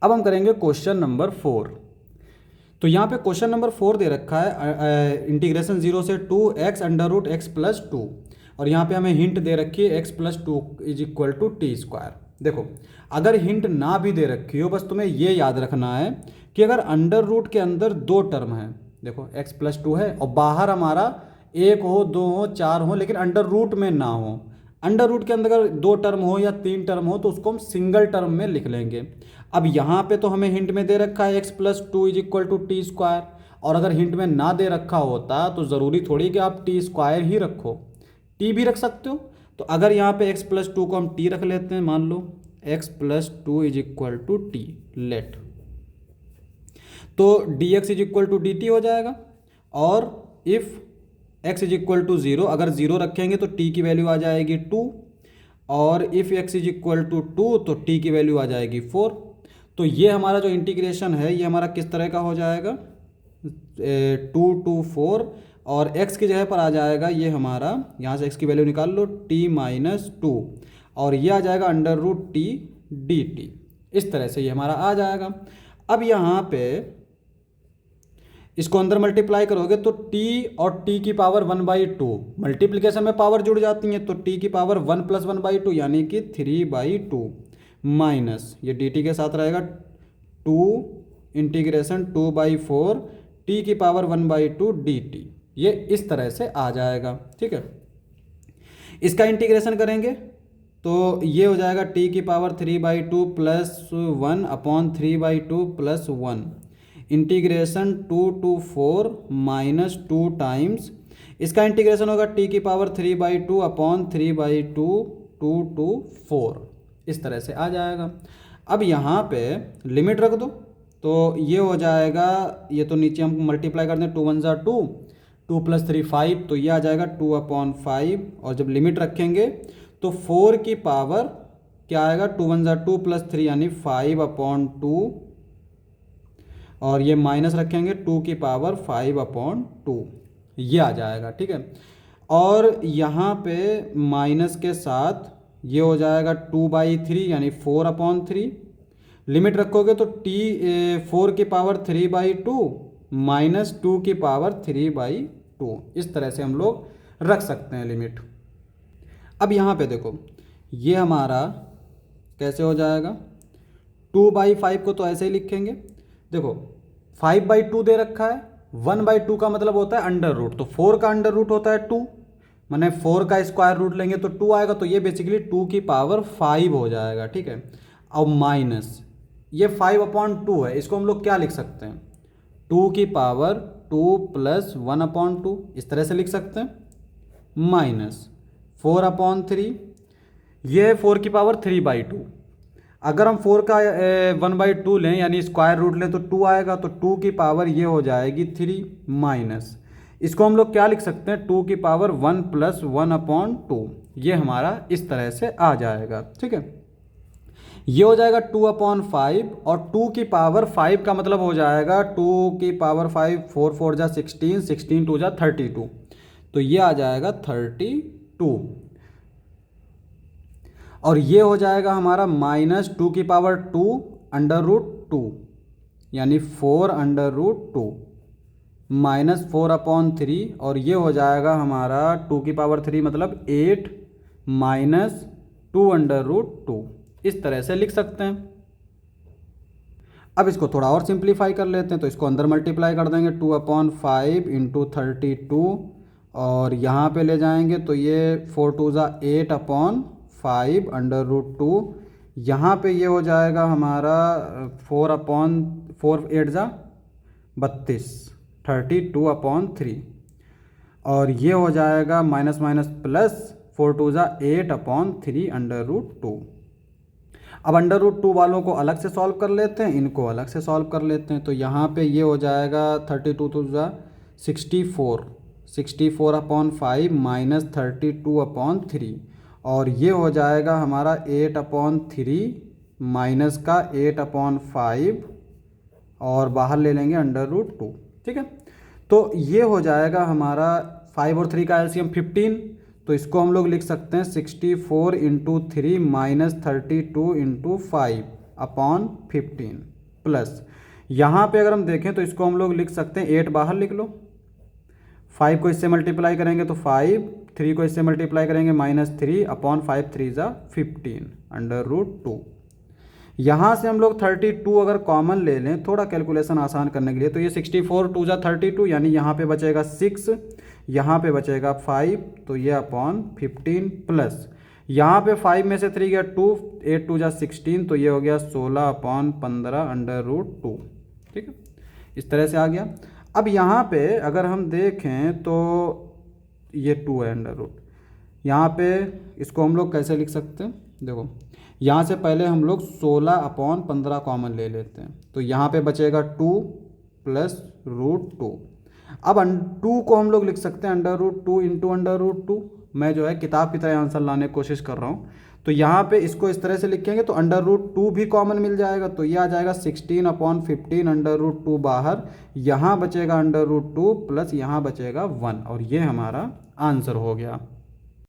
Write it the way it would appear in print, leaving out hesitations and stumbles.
अब हम करेंगे क्वेश्चन नंबर 4। तो यहाँ पे क्वेश्चन नंबर 4 दे रखा है इंटीग्रेशन 0 से 2x√x+2 और यहाँ पे हमें हिंट दे रखी है x+2 = t²। देखो, अगर हिंट ना भी दे रखी हो, बस तुम्हें ये याद रखना है कि अगर अंडर रूट के अंदर दो टर्म है, देखो x+2 है और बाहर हमारा 1 हो, 2 हो, 4 हो, लेकिन अंडर रूट में ना हो। अंडर रूट के अंदर अगर 2 टर्म हो या 3 टर्म हो तो उसको हम सिंगल टर्म में लिख लेंगे। अब यहाँ पे तो हमें हिंट में दे रखा है x+2 = t², और अगर हिंट में ना दे रखा होता तो ज़रूरी थोड़ी कि आप t² ही रखो, t भी रख सकते हो। तो अगर यहाँ पे x+2 को हम t रख लेते हैं, मान लो x+2 = t लेट, तो dx = dt हो जाएगा। और इफ़ x = 0, अगर 0 रखेंगे तो t की वैल्यू आ जाएगी 2, और इफ़ x = 2 तो t की वैल्यू आ जाएगी 4। तो ये हमारा जो इंटीग्रेशन है ये हमारा किस तरह का हो जाएगा, 2 to 4, और x की जगह पर आ जाएगा ये हमारा, यहाँ से x की वैल्यू निकाल लो, t-2, और ये आ जाएगा √t dt। इस तरह से ये हमारा आ जाएगा। अब यहाँ पे इसको अंदर मल्टीप्लाई करोगे तो t और t की पावर 1/2, मल्टीप्लिकेशन में पावर जुड़ जाती हैं, तो t की पावर 1 + 1/2 यानी कि 3/2 माइनस ये dt के साथ रहेगा 2 × 2/4 t की पावर 1/2 dt। ये इस तरह से आ जाएगा, ठीक है। इसका इंटीग्रेशन करेंगे तो ये हो जाएगा t की पावर 3/2 + 1/3/2 + 1 इंटीग्रेशन 2 to 4 -2 टाइम्स, इसका इंटीग्रेशन होगा t की पावर 3/2/3/2 2 to 4। इस तरह से आ जाएगा। अब यहाँ पे लिमिट रख दो तो ये हो जाएगा, ये तो नीचे हम मल्टीप्लाई कर दें, 2 × 1 = 2, 2 + 3 5, तो ये आ जाएगा 2/5। और जब लिमिट रखेंगे तो 4 की पावर क्या आएगा, 2 × 1 = 2 + 3 यानी 5/2, और ये माइनस रखेंगे 2 की पावर 5/2, ये आ जाएगा, ठीक है। और यहाँ पे माइनस के साथ ये हो जाएगा 2/3 यानी 4/3। लिमिट रखोगे तो 4 की पावर 3/2 -2 की पावर 3/2, इस तरह से हम लोग रख सकते हैं लिमिट। अब यहाँ पे देखो, ये हमारा कैसे हो जाएगा, 2/5 को तो ऐसे ही लिखेंगे। देखो 5/2 दे रखा है, 1/2 का मतलब होता है अंडर रूट, तो 4 का अंडर रूट होता है 2, मैंने 4 का स्क्वायर रूट लेंगे तो 2 आएगा, तो ये बेसिकली 2 की पावर 5 हो जाएगा, ठीक है। और माइनस ये 5/2 है, इसको हम लोग क्या लिख सकते हैं, 2 की पावर 2 + 1/2, इस तरह से लिख सकते हैं, माइनस 4/3, ये 4 की पावर 3/2। अगर हम 4 का 1/2 लें यानी स्क्वायर रूट लें तो 2 आएगा, तो 2 की पावर ये हो जाएगी 3, माइनस इसको हम लोग क्या लिख सकते हैं, 2 की पावर 1 + 1/2, ये हमारा इस तरह से आ जाएगा, ठीक है। ये हो जाएगा 2/5, और 2 की पावर 5 का मतलब हो जाएगा 2 की पावर 5, 4 4 जा 16, 16 2 जा 32, तो ये आ जाएगा 32। और ये हो जाएगा हमारा -2 की पावर 2 √2 यानी 4/2 -4/3, और ये हो जाएगा हमारा 2 की पावर 3 मतलब 8 -2/2, इस तरह से लिख सकते हैं। अब इसको थोड़ा और सिंप्लीफाई कर लेते हैं, तो इसको अंदर मल्टीप्लाई कर देंगे, 2/5 × 32, और यहाँ पे ले जाएंगे तो ये 4 2 जा 8/5/2, यहाँ पे ये हो जाएगा हमारा 4/4 8 जा 32, 32/3, और ये हो जाएगा माइनस माइनस प्लस 4 2 जा 8/3/2। अब √2 वालों को अलग से सॉल्व कर लेते हैं, इनको अलग से सॉल्व कर लेते हैं, तो यहाँ पे ये हो जाएगा 32 2 जा 64, 64/5 -32/3, और ये हो जाएगा हमारा 8/3 माइनस का 8/5, और बाहर ले लेंगे √2, ठीक है। तो ये हो जाएगा हमारा 5 और 3 का एलसीएम 15, तो इसको हम लोग लिख सकते हैं 64 × 3 -32 × 5, अपॉन 15 प्लस यहाँ पे अगर हम देखें तो इसको हम लोग लिख सकते हैं 8 बाहर लिख लो, 5 को इससे मल्टीप्लाई करेंगे तो 5, 3 को इससे मल्टीप्लाई करेंगे -3 अपॉन 5 3 ज़ा 15 √2। यहाँ से हम लोग 32 अगर कॉमन ले लें थोड़ा कैलकुलेशन आसान करने के लिए, तो ये 64 2 ज़ा 32 यानी यहाँ पे बचेगा 6, यहाँ पे बचेगा 5, तो ये अपॉन 15 प्लस यहाँ पे 5 में से 3 गया 2, 8 2 ज़ा 16, तो ये हो गया 16 अपॉन 15 √2। ठीक है, इस तरह से आ गया। अब यहाँ पे अगर हम देखें तो ये 2 है √, यहाँ पे इसको हम लोग कैसे लिख सकते हैं, देखो यहाँ से पहले हम लोग 16 अपॉन 15 कॉमन ले लेते हैं, तो यहाँ पे बचेगा 2 प्लस √2। अब 2 को हम लोग लिख सकते हैं √2 इंटू √2। मैं जो है किताब की तरह आंसर लाने की कोशिश कर रहा हूँ, तो यहाँ पे इसको इस तरह से लिखेंगे तो √2 भी कॉमन मिल जाएगा, तो ये आ जाएगा 16 अपॉन 15 √2 बाहर, यहाँ बचेगा √2 प्लस यहाँ बचेगा 1, और ये हमारा आंसर हो गया।